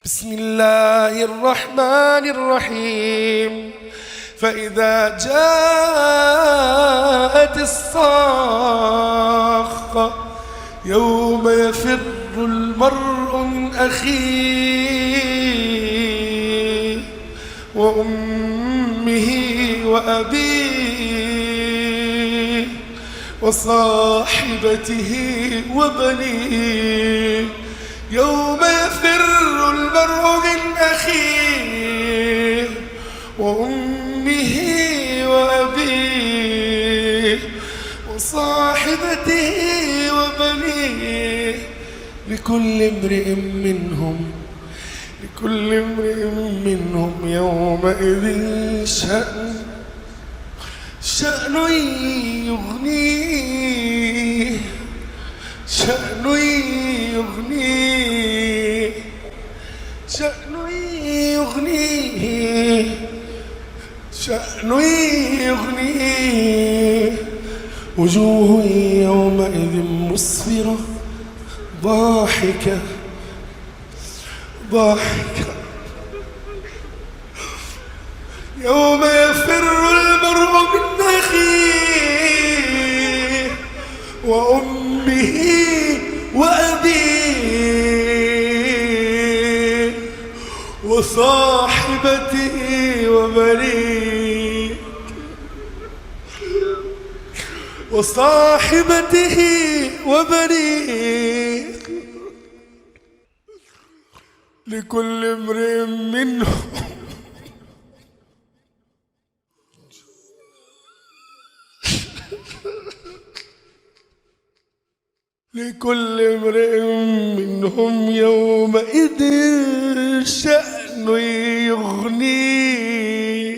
بسم الله الرحمن الرحيم. فإذا جاءت الصاخة يوم يفر المرء من أخيه وأمه وأبيه وصاحبته وبنيه. يوم يفر المرء من أخيه وأمه وأبيه وصاحبته وبنيه لكل امرئ منهم يومئذ شأن يغنيه وجوه يومئذ مسفرة ضاحكة يوم يفر المرء من أخيه وأمه وأبيه وصاحبته وبنيه لكل امرئ منهم يومئذ شأن يغنيه.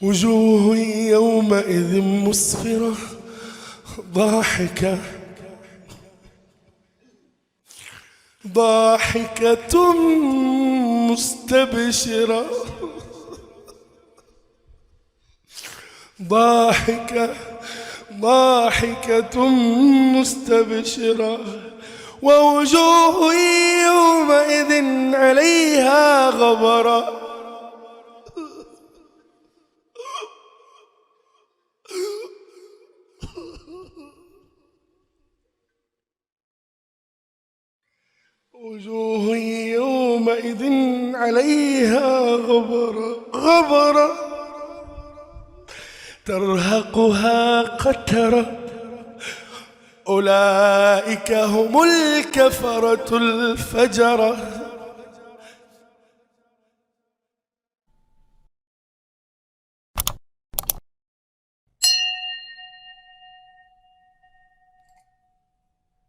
وجوه يومئذ مسفرة ضاحكة مستبشرة ووجوه يومئذ عليها غبرة. وجوه يومئذ عليها غبرة ترهقها قترة. أولئك هم الكفرة الفجرة.